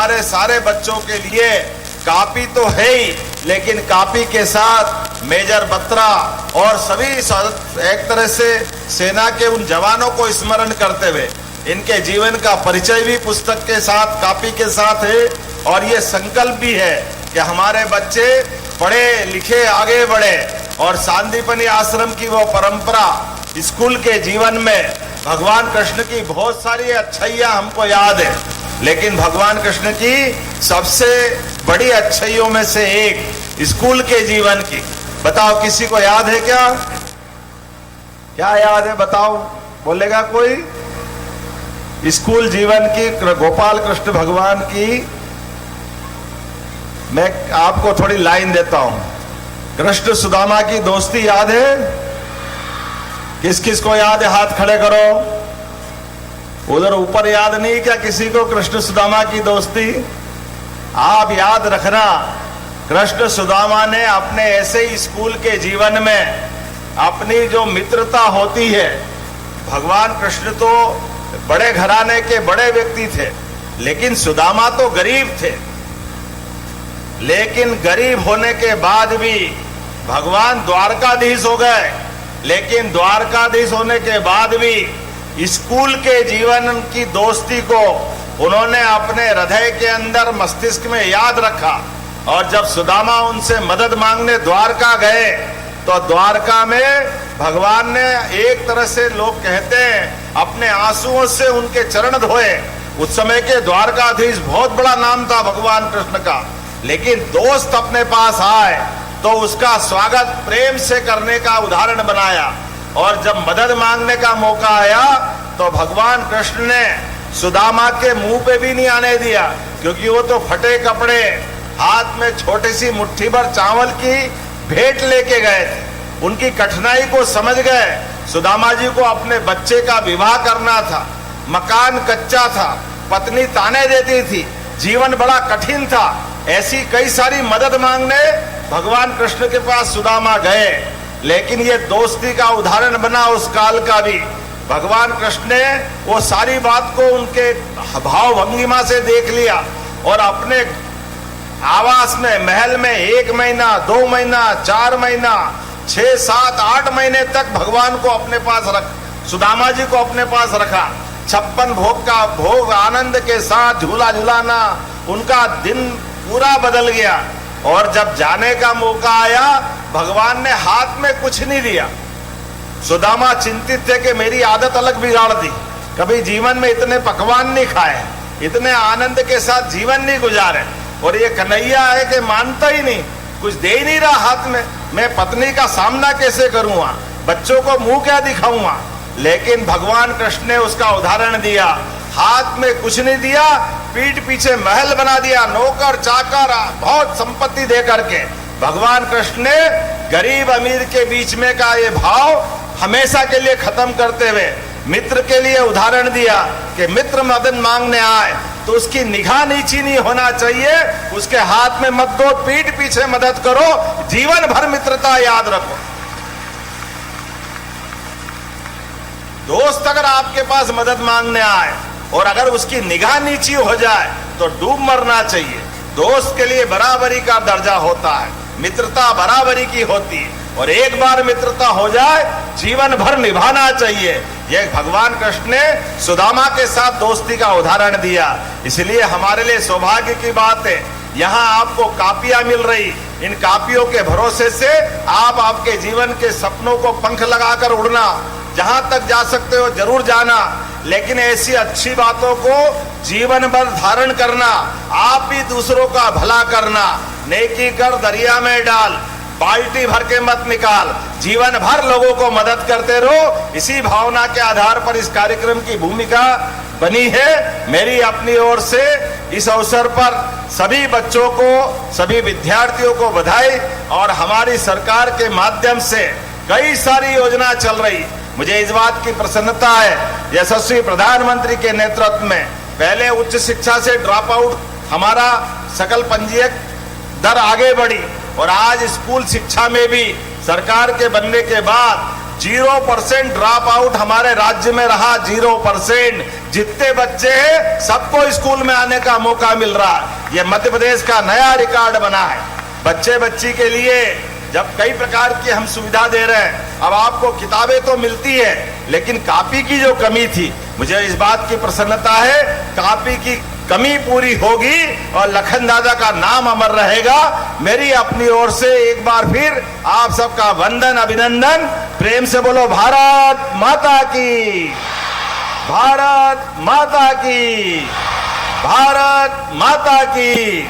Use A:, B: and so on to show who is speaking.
A: हमारे सारे बच्चों के लिए कॉपी तो है ही, लेकिन कॉपी के साथ मेजर बत्रा और सभी एक तरह से सेना के उन जवानों को स्मरण करते हुए इनके जीवन का परिचय भी पुस्तक के साथ, कॉपी के साथ है। और ये संकल्प भी है कि हमारे बच्चे पढ़े लिखे आगे बढ़े और सांदीपनि आश्रम की वो परंपरा स्कूल के जीवन में भगवान कृष्ण की बहुत सारी अच्छाइयां हमको याद है, लेकिन भगवान कृष्ण की सबसे बड़ी अच्छाइयों में से एक स्कूल के जीवन की, बताओ किसी को याद है क्या? क्या याद है बताओ, बोलेगा कोई? स्कूल जीवन की गोपाल कृष्ण भगवान की मैं आपको थोड़ी लाइन देता हूं। कृष्ण सुदामा की दोस्ती याद है? किस किस को याद है? हाथ खड़े करो। उधर ऊपर याद नहीं क्या किसी को कृष्ण सुदामा की दोस्ती? आप याद रखना, कृष्ण सुदामा ने अपने ऐसे ही स्कूल के जीवन में अपनी जो मित्रता होती है, भगवान कृष्ण तो बड़े घराने के बड़े व्यक्ति थे, लेकिन सुदामा तो गरीब थे। लेकिन गरीब होने के बाद भी भगवान द्वारकाधीश हो गए, लेकिन द्वारकाधीश होने के बाद भी स्कूल के जीवन की दोस्ती को उन्होंने अपने हृदय के अंदर मस्तिष्क में याद रखा। और जब सुदामा उनसे मदद मांगने द्वारका गए तो द्वारका में भगवान ने एक तरह से लोग कहते हैं अपने आंसुओं से उनके चरण धोए। उस समय के द्वारकाधीश बहुत बड़ा नाम था भगवान कृष्ण का, लेकिन दोस्त अपने पास आए तो उसका स्वागत प्रेम से करने का उदाहरण बनाया। और जब मदद मांगने का मौका आया तो भगवान कृष्ण ने सुदामा के मुंह पे भी नहीं आने दिया, क्योंकि वो तो फटे कपड़े, हाथ में छोटी सी मुट्ठी भर चावल की भेंट लेके गए थे। उनकी कठिनाई को समझ गए। सुदामा जी को अपने बच्चे का विवाह करना था, मकान कच्चा था, पत्नी ताने देती थी, जीवन बड़ा कठिन था। ऐसी कई सारी मदद मांगने भगवान कृष्ण के पास सुदामा गए, लेकिन ये दोस्ती का उदाहरण बना उस काल का भी। भगवान कृष्ण ने वो सारी बात को उनके भाव भंगिमा से देख लिया और अपने आवास में, महल में 1 महीना, 2 महीना, 4 महीना, 6, 7, 8 महीने तक भगवान को अपने पास सुदामा जी को अपने पास रखा। 56 भोग का भोग आनंद के साथ झूला झुलाना, उनका दिन पूरा बदल गया। और जब जाने का मौका आया, भगवान ने हाथ में कुछ नहीं दिया। सुदामा चिंतित थे कि मेरी आदत अलग बिगाड़ दी, कभी जीवन में इतने पकवान नहीं खाए, इतने आनंद के साथ जीवन नहीं गुजारे, और ये कन्हैया है कि मानता ही नहीं, कुछ दे ही नहीं रहा हाथ में। मैं पत्नी का सामना कैसे करूंगा, बच्चों को मुंह क्या दिखाऊंगा? लेकिन भगवान कृष्ण ने उसका उदाहरण दिया। हाथ में कुछ नहीं दिया, पीठ पीछे महल बना दिया, नौकर चाकर बहुत संपत्ति दे करके। भगवान कृष्ण ने गरीब अमीर के बीच में का ये भाव हमेशा के लिए खत्म करते हुए मित्र के लिए उदाहरण दिया कि मित्र मदद मांगने आए तो उसकी निगाह नीची नहीं होना चाहिए, उसके हाथ में मत दो, पीठ पीछे मदद करो, जीवन भर मित्रता याद रखो। दोस्त अगर आपके पास मदद मांगने आए और अगर उसकी निगाह नीची हो जाए तो डूब मरना चाहिए। दोस्त के लिए बराबरी का दर्जा होता है, मित्रता बराबरी की होती है, और एक बार मित्रता हो जाए जीवन भर निभाना चाहिए। यह भगवान कृष्ण ने सुदामा के साथ दोस्ती का उदाहरण दिया। इसलिए हमारे लिए सौभाग्य की बात है, यहाँ आपको कापियां मिल रही। इन कापियों के भरोसे से आप आपके जीवन के सपनों को पंख लगाकर उड़ना, जहां तक जा सकते हो जरूर जाना, लेकिन ऐसी अच्छी बातों को जीवन भर धारण करना, आप भी दूसरों का भला करना। नेकी कर दरिया में डाल, बाल्टी भर के मत निकाल, जीवन भर लोगों को मदद करते रहो। इसी भावना के आधार पर इस कार्यक्रम की भूमिका बनी है। मेरी अपनी ओर से इस अवसर पर सभी बच्चों को, सभी विद्यार्थियों को बधाई। और हमारी सरकार के माध्यम से कई सारी योजना चल रही, मुझे इस बात की प्रसन्नता है, यशस्वी प्रधानमंत्री के नेतृत्व में पहले उच्च शिक्षा से ड्रॉप आउट हमारा सकल पंजीयक दर आगे बढ़ी, और आज स्कूल शिक्षा में भी सरकार के बनने के बाद 0% ड्रॉप आउट हमारे राज्य में रहा, 0%। जितने बच्चे हैं सबको स्कूल में आने का मौका मिल रहा है। ये मध्य प्रदेश का नया रिकॉर्ड बना है। बच्चे बच्ची के लिए जब कई प्रकार की हम सुविधा दे रहे हैं, अब आपको किताबें तो मिलती है, लेकिन कॉपी की जो कमी थी, मुझे इस बात की प्रसन्नता है, कॉपी की कमी पूरी होगी और लखन दादा का नाम अमर रहेगा। मेरी अपनी ओर से एक बार फिर आप सबका वंदन, अभिनंदन। प्रेम से बोलो भारत माता की, भारत माता की, भारत माता की।